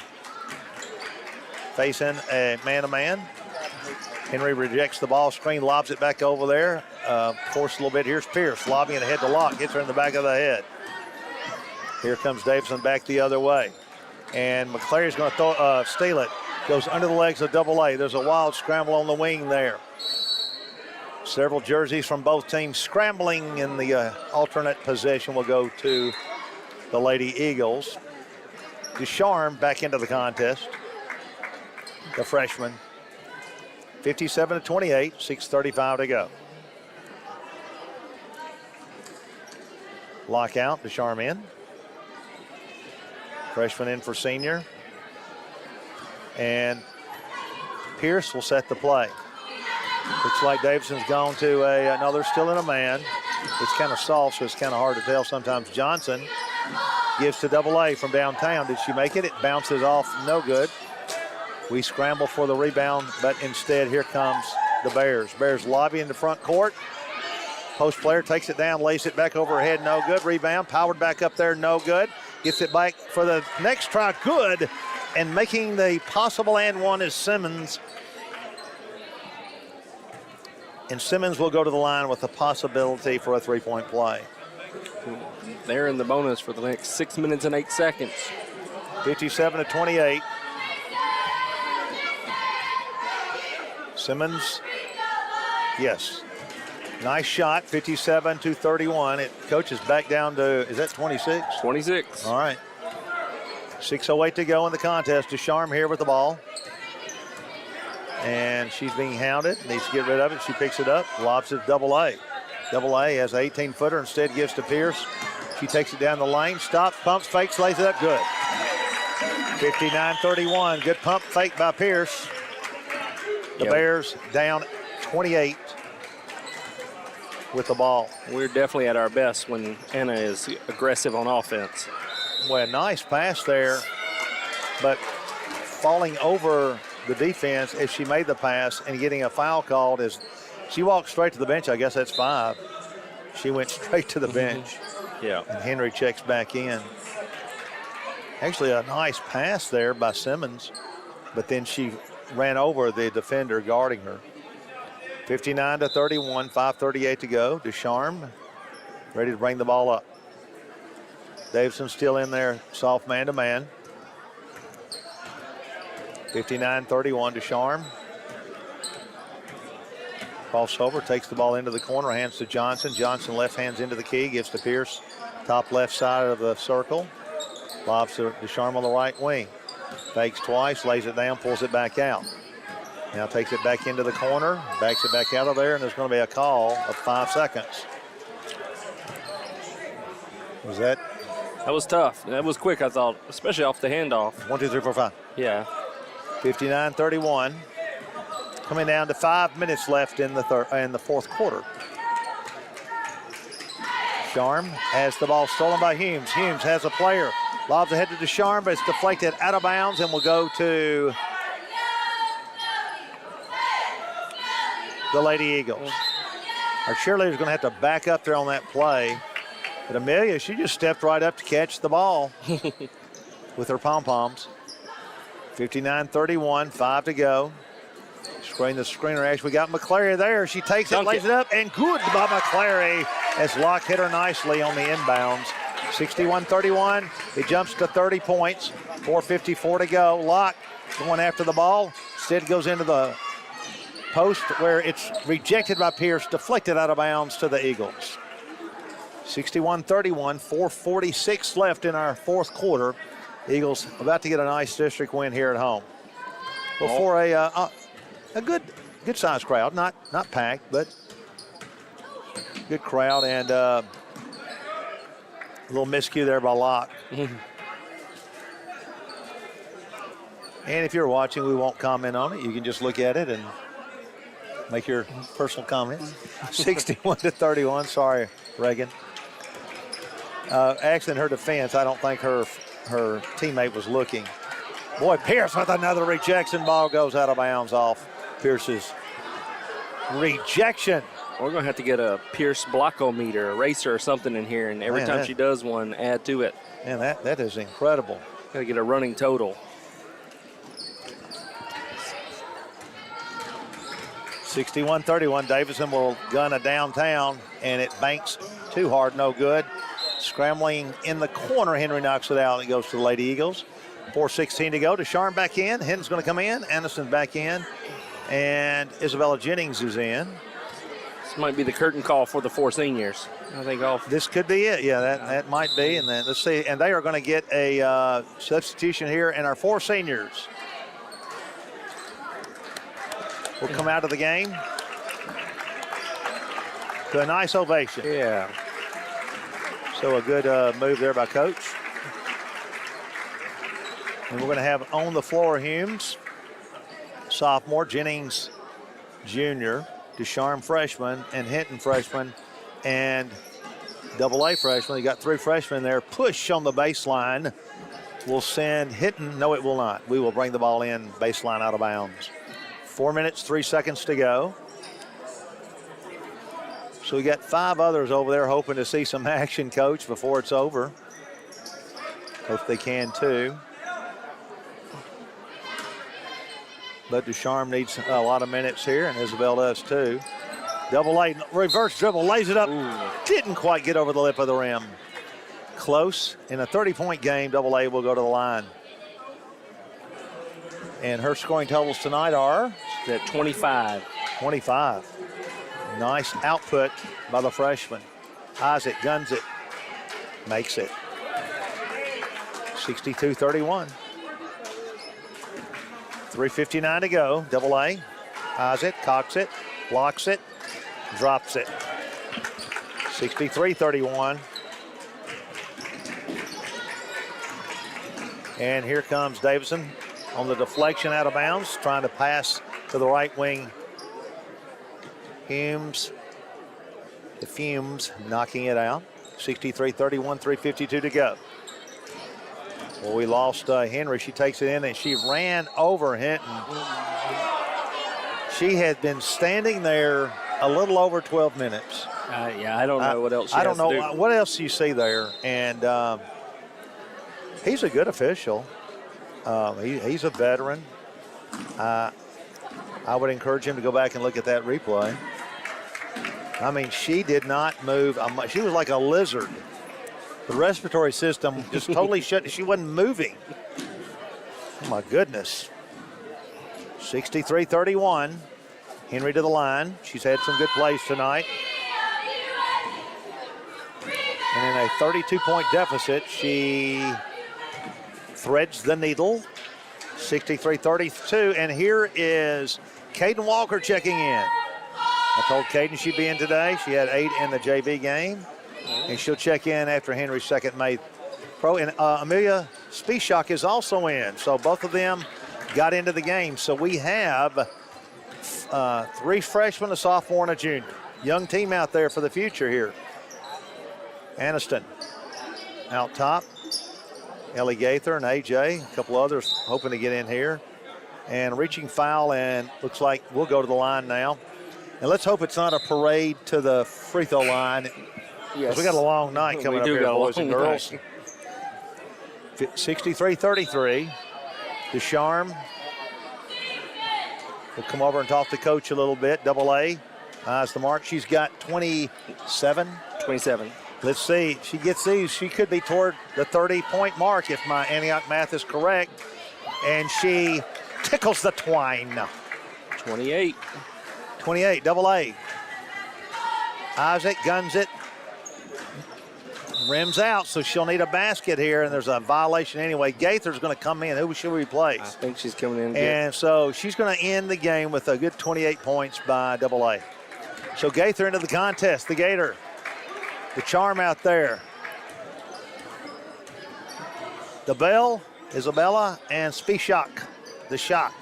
facing a man-to-man. Henry rejects the ball screen, lobs it back over there. Forced a little bit. Here's Pierce lobbing it ahead to Locke, hits her in the back of the head. Here comes Davidson back the other way. And McClary's going to steal it. Goes under the legs of Double A. There's a wild scramble on the wing there. Several jerseys from both teams scrambling in the alternate possession will go to the Lady Eagles. Ducharme back into the contest, the freshman. 57-28, 6:35 to go. Lockout, Ducharme in. Freshman in for senior. And Pierce will set the play. Looks like Davidson's gone to no, they're still in a man. It's kind of soft, so it's kind of hard to tell sometimes. Johnson gives to Double A from downtown. Did she make it? It bounces off, no good. We scramble for the rebound, but instead here comes the Bears. Bears lobby in the front court. Post player takes it down, lays it back over her head, no good. Rebound, powered back up there, no good. Gets it back for the next try, good. And making the possible and one is Simmons. And Simmons will go to the line with the possibility for a three-point play. They're in the bonus for the next 6 minutes and 8 seconds. 57-28. Simmons, yes. Nice shot, 57-31. Coach is back down to, is that 26? 26. All right. 6:08 to go in the contest. Descharme here with the ball. And she's being hounded. Needs to get rid of it. She picks it up, lobs it to Double A. Double A has an 18-footer, instead gives to Pierce. She takes it down the lane, stops, pumps, fakes, lays it up, good. 59-31, good pump fake by Pierce. The Bears down 28 with the ball. We're definitely at our best when Anna is aggressive on offense. Well, nice pass there, but falling over the defense as she made the pass and getting a foul called as she walked straight to the bench. I guess that's 5. She went straight to the bench. Yeah. And Henry checks back in. Actually, a nice pass there by Simmons, but then she ran over the defender guarding her. 59-31, 5:38 to go. Descharme ready to bring the ball up. Davidson still in there, soft man-to-man. 59-31, Descharme. Crossover, takes the ball into the corner, hands to Johnson. Johnson left hands into the key, gives to Pierce. Top left side of the circle. Lobs to Descharme on the right wing. Fakes twice, lays it down, pulls it back out. Now takes it back into the corner, backs it back out of there, and there's going to be a call of 5 seconds. Was that? That was tough. That was quick, I thought, especially off the handoff. 1, 2, 3, 4, 5. Yeah. 59-31. Coming down to 5 minutes left in the fourth quarter. Descharme has the ball stolen by Humes. Humes has a player. Lobs ahead to Descharme, but it's deflected out of bounds and will go to the Lady Eagles. Our cheerleader's going to have to back up there on that play. But Amelia, she just stepped right up to catch the ball with her pom-poms. 59-31, 5 to go. Screen the screener. Actually, we got McClary there. She takes it, lays it up, and good by McClary as Locke hit her nicely on the inbounds. 61-31. It jumps to 30 points. 4:54 to go. Locke going after the ball. Instead goes into the post where it's rejected by Pierce, deflected out of bounds to the Eagles. 61-31, 4:46 left in our fourth quarter. Eagles about to get a nice district win here at home. Before a good sized crowd, not packed, but good crowd, and a little miscue there by Locke. And if you're watching, we won't comment on it. You can just look at it and make your personal comments. 61-31. Sorry, Reagan. Actually, in her defense, I don't think her teammate was looking. Boy, Pierce with another rejection. Ball goes out of bounds off Pierce's rejection. We're going to have to get a Pierce blockometer, eraser or something in here, and every time she does one, add to it. Man, that is incredible. Got to get a running total. 61-31. Davidson will gun a downtown, and it banks too hard, no good. Scrambling in the corner, Henry knocks it out. It goes to the Lady Eagles. 4:16 to go. Descharme back in. Hinton's going to come in. Anderson back in. And Isabella Jennings is in. This might be the curtain call for the 4 seniors. I think this could be it. Yeah, that might be. And then let's see. And they are going to get a substitution here, and our 4 seniors will come out of the game to a nice ovation. Yeah. So a good move there by Coach. And we're going to have on the floor Humes, sophomore, Jennings junior, Ducharme freshman, and Hinton freshman, and AA freshman. You got 3 freshmen there. Push on the baseline will send Hinton. No, it will not. We will bring the ball in baseline out of bounds. 4 minutes, 3 seconds to go. So we got 5 others over there hoping to see some action, Coach, before it's over. Hope they can too. But Ducharme needs a lot of minutes here, and Isabel does too. AA reverse dribble, lays it up. Ooh. Didn't quite get over the lip of the rim. Close. In a 30-point game, AA will go to the line. And her scoring totals tonight are? At 25. 25. Nice output by the freshman. Isaac guns it. Makes it. 62-31. 3:59 to go. AA. Isaac cocks it, blocks it, drops it. 63-31. And here comes Davidson on the deflection out of bounds, trying to pass to the right wing. The Fumes knocking it out. 63-31, 3:52 to go. Well, we lost Henry. She takes it in, and she ran over Hinton. She had been standing there a little over 12 minutes. Yeah, I don't know what else she I don't has to know do. what else you see there. And he's a good official. He's a veteran. I would encourage him to go back and look at that replay. I mean, she did not move. She was like a lizard. The respiratory system just totally shut. She wasn't moving. Oh, my goodness. 63-31. Henry to the line. She's had some good plays tonight. And in a 32-point deficit, she threads the needle. 63-32. And here is Caden Walker checking in. I told Caden she'd be in today. She had 8 in the JV game. And she'll check in after Henry's second made pro. And Amelia Spieshak is also in. So both of them got into the game. So we have 3 freshmen, a sophomore, and a junior. Young team out there for the future here. Aniston out top. Ellie Gaither and AJ, a couple others hoping to get in here. And reaching foul, and looks like we'll go to the line now. And let's hope it's not a parade to the free throw line. Yes. We got a long night coming up here, boys and girls. 63-33. Ducharme will come over and talk to coach a little bit. AA is the mark. She's got 27. 27. Let's see. She gets these. She could be toward the 30-point mark if my Antioch math is correct. And she tickles the twine. 28. 28, AA. Isaac guns it. Rims out, so she'll need a basket here, and there's a violation anyway. Gaither's going to come in. Who should we replace? I think she's coming in. And so she's going to end the game with a good 28 points by AA. So Gaither into the contest. The Gator. The charm out there. The Bell, Isabella, and Spieshak. The shock.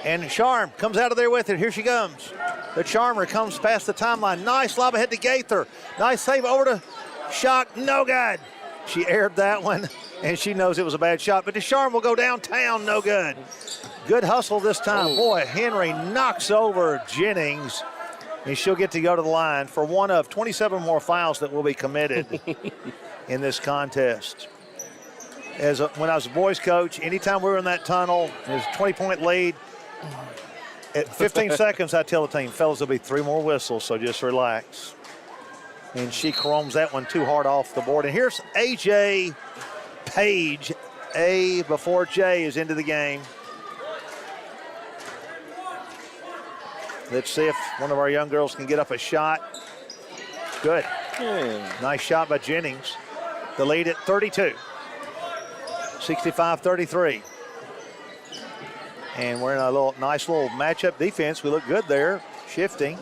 And Charm comes out of there with it. Here she comes. The Charmer comes past the timeline. Nice lob ahead to Gaither. Nice save over to Shock. No good. She aired that one, and she knows it was a bad shot. But the Charm will go downtown. No good. Good hustle this time. Boy, Henry knocks over Jennings, and she'll get to go to the line for one of 27 more fouls that will be committed in this contest. When I was a boys coach, anytime we were in that tunnel, it was a 20-point lead. At 15 seconds, I tell the team, fellas, there'll be 3 more whistles, so just relax. And she chromes that one too hard off the board. And here's A.J. Page. A before J is into the game. Let's see if one of our young girls can get up a shot. Good. Nice shot by Jennings. The lead at 32. 65-33. And we're in a nice little matchup defense. We look good there, shifting.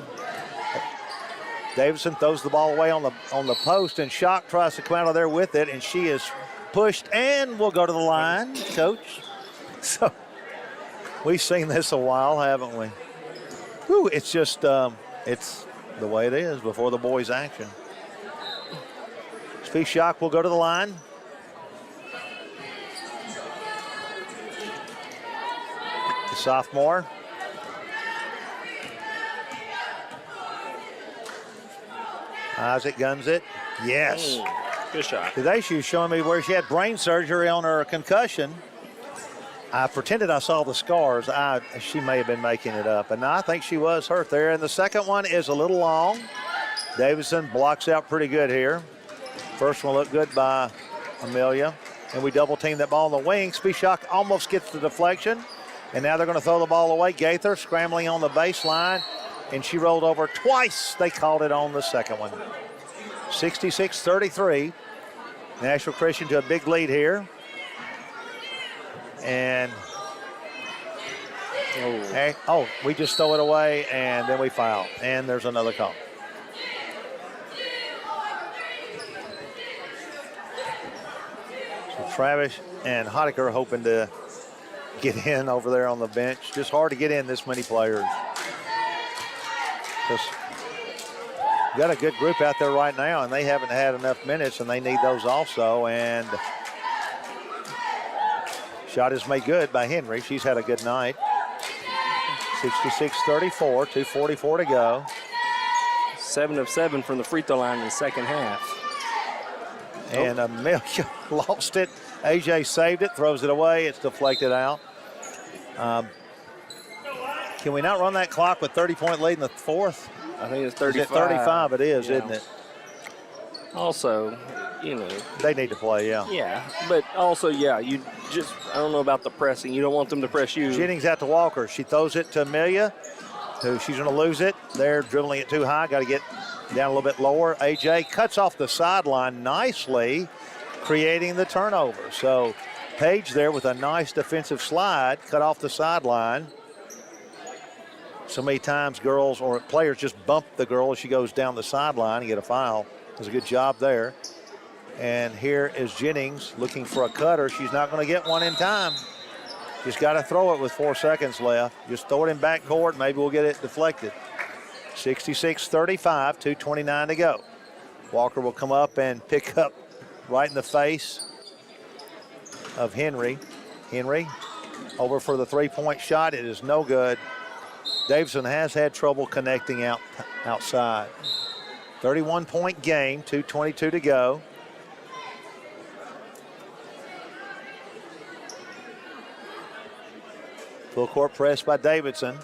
Davidson throws the ball away on the post, and Shock tries to come out of there with it, and she is pushed and will go to the line, coach. So We've seen this a while, haven't we? Whew, it's just, it's the way it is before the boys' action. Spishak will go to the line. The sophomore. Isaac guns it. Yes. Good shot. Today she was showing me where she had brain surgery on her concussion. I pretended I saw the scars. She may have been making it up. And I think she was hurt there. And the second one is a little long. Davidson blocks out pretty good here. First one looked good by Amelia. And we double team that ball on the wing. Spishak almost gets the deflection. And now they're going to throw the ball away. Gaither scrambling on the baseline. And she rolled over twice. They called it on the second one. 66-33. Nashville Christian to a big lead here. And we just throw it away and then we foul. And there's another call. So Travis and Hodecker hoping to get in over there on the bench. Just hard to get in this many players. Just got a good group out there right now, and they haven't had enough minutes, and they need those also. And shot is made good by Henry. She's had a good night. 66-34, 2:44 to go. 7 of 7 from the free throw line in the second half. And Amelia lost it. AJ saved it, throws it away. It's deflected out. Can we not run that clock with 30-point lead in the fourth? I think it's 35. Is it 35? It is, Yeah. isn't it? Also, you know. They need to play, yeah. Yeah, but also, yeah, I don't know about the pressing. You don't want them to press you. Jennings out to Walker. She throws it to Amelia, who she's going to lose it. They're dribbling it too high. Got to get down a little bit lower. AJ cuts off the sideline nicely, creating the turnover. So Page there with a nice defensive slide, cut off the sideline. So many times girls or players just bump the girl as she goes down the sideline and get a foul. Does a good job there. And here is Jennings looking for a cutter. She's not going to get one in time. Just got to throw it with 4 seconds left. Just throw it in backcourt. Maybe we'll get it deflected. 66-35, 2:29 to go. Walker will come up and pick up right in the face of Henry. Henry over for the three-point shot. It is no good. Davidson has had trouble connecting outside. 31-point game, 2:22 to go. Full court press by Davidson.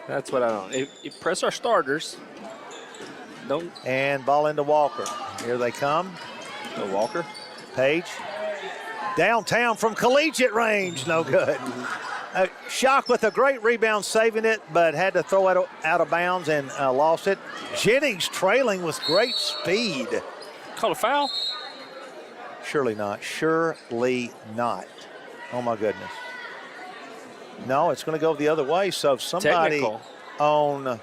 That's what I don't. If press our starters, don't. And ball into Walker. Here they come. Oh, Walker. Page. Downtown from collegiate range. No good. Shock with a great rebound, saving it, but had to throw it out of bounds and lost it. Jennings trailing with great speed. Call a foul? Surely not. Surely not. Oh, my goodness. No, it's going to go the other way. So somebody Technical. on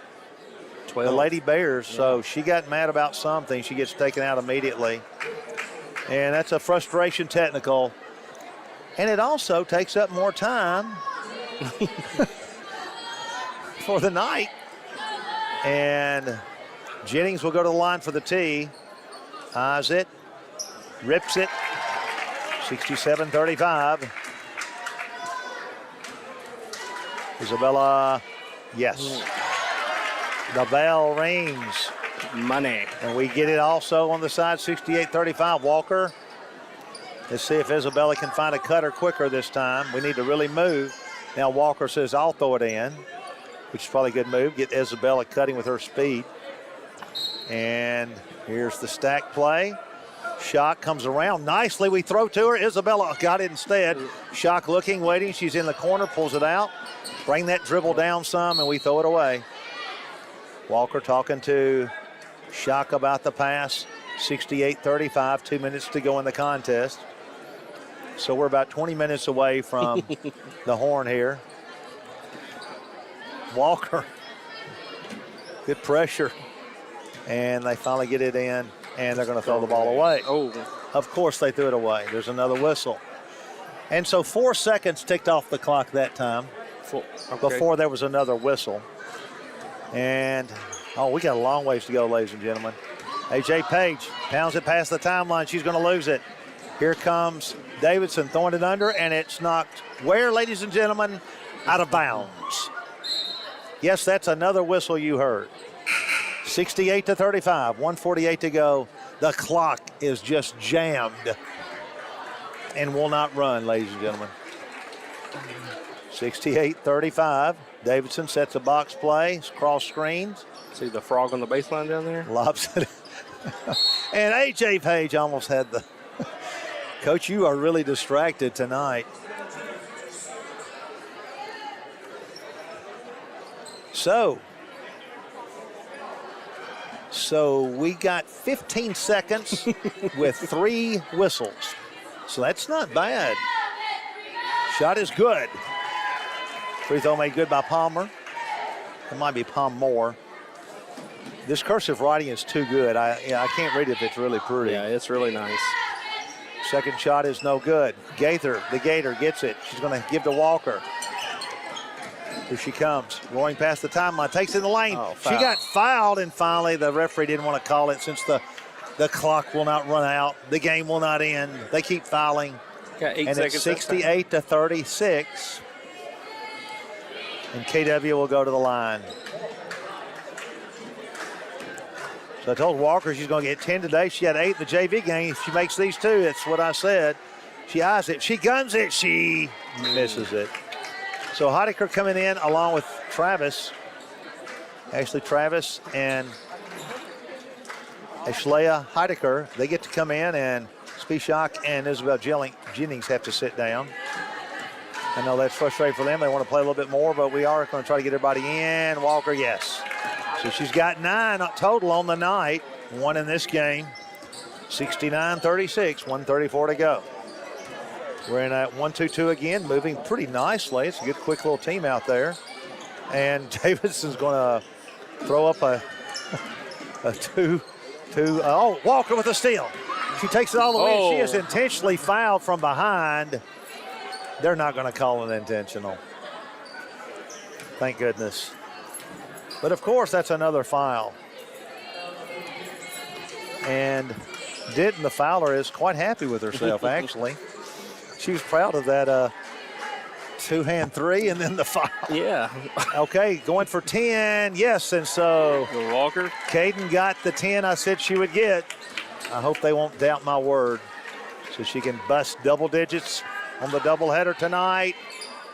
12. the Lady Bears. Yeah. So she got mad about something. She gets taken out immediately. And that's a frustration technical. And it also takes up more time for the night. And Jennings will go to the line for the tee. Eyes it. Rips it. 67-35. Isabella, yes. The bell rings. Money. And we get it also on the side, 68-35. Walker. Let's see if Isabella can find a cutter quicker this time. We need to really move. Now Walker says, I'll throw it in, which is probably a good move. Get Isabella cutting with her speed. And here's the stack play. Shock comes around nicely. We throw to her. Isabella got it instead. Shock looking, waiting. She's in the corner, pulls it out. Bring that dribble down some, and we throw it away. Walker talking to Shock about the pass. 68-35, 2 minutes to go in the contest. So we're about 20 minutes away from the horn here. Walker, good pressure. And they finally get it in, and they're going to throw the ball away. Oh. Of course they threw it away. There's another whistle. And so 4 seconds ticked off the clock that time. before there was another whistle. And, we got a long ways to go, ladies and gentlemen. A.J. Page pounds it past the timeline. She's going to lose it. Here comes Davidson throwing it under, and it's knocked where, ladies and gentlemen? Out of bounds. Yes, that's another whistle you heard. 68-35, 1:48 to go. The clock is just jammed and will not run, ladies and gentlemen. 68-35. Davidson sets a box play, cross screens. See the frog on the baseline down there? Lobs it. And A.J. Page almost had the... Coach, you are really distracted tonight. So we got 15 seconds with 3 whistles. So that's not bad. Shot is good. Free throw made good by Palmer. It might be Palmore. This cursive writing is too good. I can't read it if it's really pretty. Yeah, it's really nice. Second shot is no good. Gaither, the Gator, gets it. She's going to give to Walker. Here she comes, rolling past the timeline, takes it in the lane. Oh, she got fouled, and finally the referee didn't want to call it since the clock will not run out. The game will not end. They keep fouling. Got 8 and seconds. It's 68-36. And KW will go to the line. So I told Walker she's going to get 10 today. She had 8 in the JV game. If she makes these 2, that's what I said. She eyes it. She guns it. She misses it. So Heidecker coming in along with Travis. Ashley Travis and Ashlea Heidecker. They get to come in, and Spieshak and Isabel Jennings have to sit down. I know that's frustrating for them. They want to play a little bit more, but we are going to try to get everybody in. Walker, yes. So she's got 9 total on the night. 1 in this game. 69-36, 1:34 to go. We're in a 1-2-2 again, moving pretty nicely. It's a good, quick little team out there. And Davidson's going to throw up a 2. Walker with a steal. She takes it all the way. She is intentionally fouled from behind. They're not going to call it intentional. Thank goodness. But, of course, that's another foul. And Denton, the fouler, is quite happy with herself, actually. She was proud of that 2-hand 3 and then the foul. Yeah. Okay, going for 10. Yes, and so Walker. Caden got the 10 I said she would get. I hope they won't doubt my word. So she can bust double digits on the doubleheader tonight.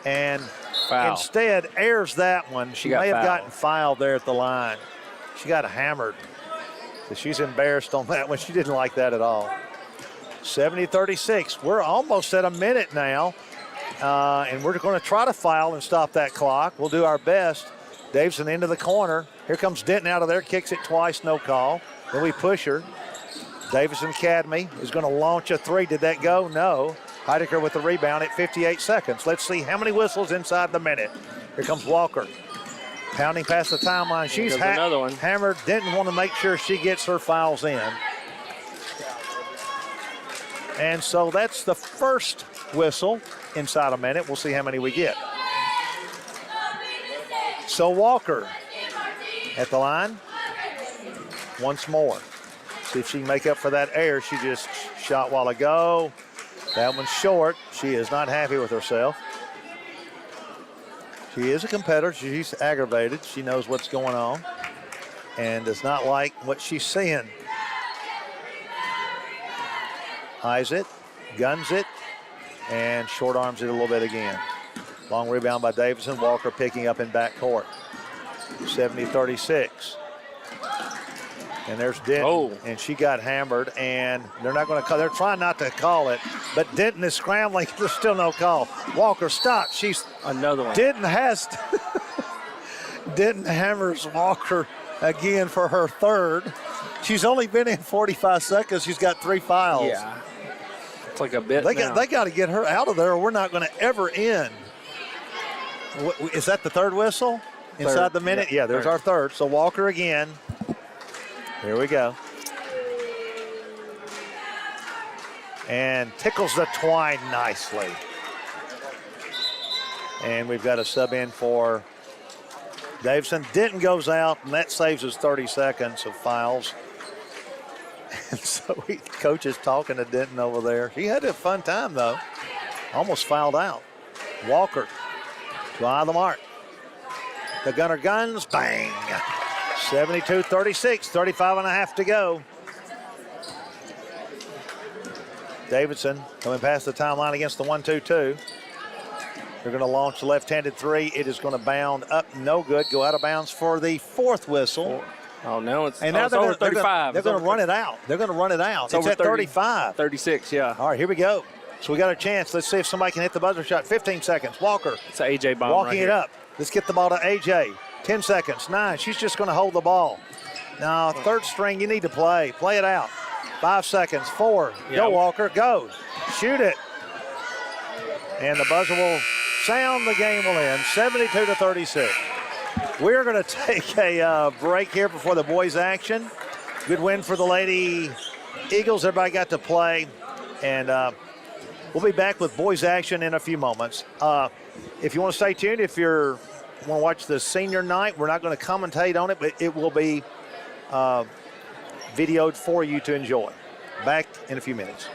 And foul. Instead airs that one. She may have gotten fouled there at the line. She got hammered. So she's embarrassed on that one. She didn't like that at all. 70-36. We're almost at a minute now. And we're going to try to foul and stop that clock. We'll do our best. Davidson into the corner. Here comes Denton out of there. Kicks it twice, no call. Then we push her. Davidson Academy is going to launch a 3. Did that go? No. Heidecker with the rebound at 58 seconds. Let's see how many whistles inside the minute. Here comes Walker. Pounding past the timeline. She's another one. Hammered. Denton want to make sure she gets her fouls in. And so that's the first whistle inside a minute. We'll see how many we get. So Walker at the line once more. See if she can make up for that error she just shot a while ago. That one's short. She is not happy with herself. She is a competitor. She's aggravated. She knows what's going on and does not like what she's seeing. Eyes it, guns it, and short arms it a little bit again. Long rebound by Davidson. Walker picking up in backcourt. 70-36. And there's Denton, and she got hammered, and they're not going to call. They're trying not to call it, but Denton is scrambling. There's still no call. Walker, stop. She's another one. Denton Denton hammers Walker again for her 3rd. She's only been in 45 seconds. She's got 3 fouls. Yeah, it's like a bit. They got to get her out of there, or we're not going to ever end. Is that the 3rd whistle inside the minute? Yeah, there's our 3rd. So Walker again. Here we go. And tickles the twine nicely. And we've got a sub in for Davidson. Denton goes out, and that saves us 30 seconds of fouls. And so coach is talking to Denton over there. He had a fun time, though. Almost fouled out. Walker to eye the mark. The Gunner guns, bang. 72-36, 35 and a half to go. Davidson coming past the timeline against the 1-2-2. They're going to launch the left-handed three. It is going to bound up, no good. Go out of bounds for the fourth whistle. Oh, now it's, And now it's over 35. They're going to run it out. They're going to run it out. It's at 35. 36, yeah. All right, here we go. So we got a chance. Let's see if somebody can hit the buzzer shot. 15 seconds. Walker. It's an A.J. bomb walking right it up. Let's get the ball to A.J. 10 seconds. 9. She's just going to hold the ball. Now, third string, you need to play. Play it out. 5 seconds. 4. Yeah. Go, Walker. Go. Shoot it. And the buzzer will sound. The game will end. 72-36. We're going to take a break here before the boys' action. Good win for the Lady Eagles. Everybody got to play. And we'll be back with boys' action in a few moments. If you want to stay tuned, if you want to watch the senior night, we're not going to commentate on it, but it will be videoed for you to enjoy. Back in a few minutes.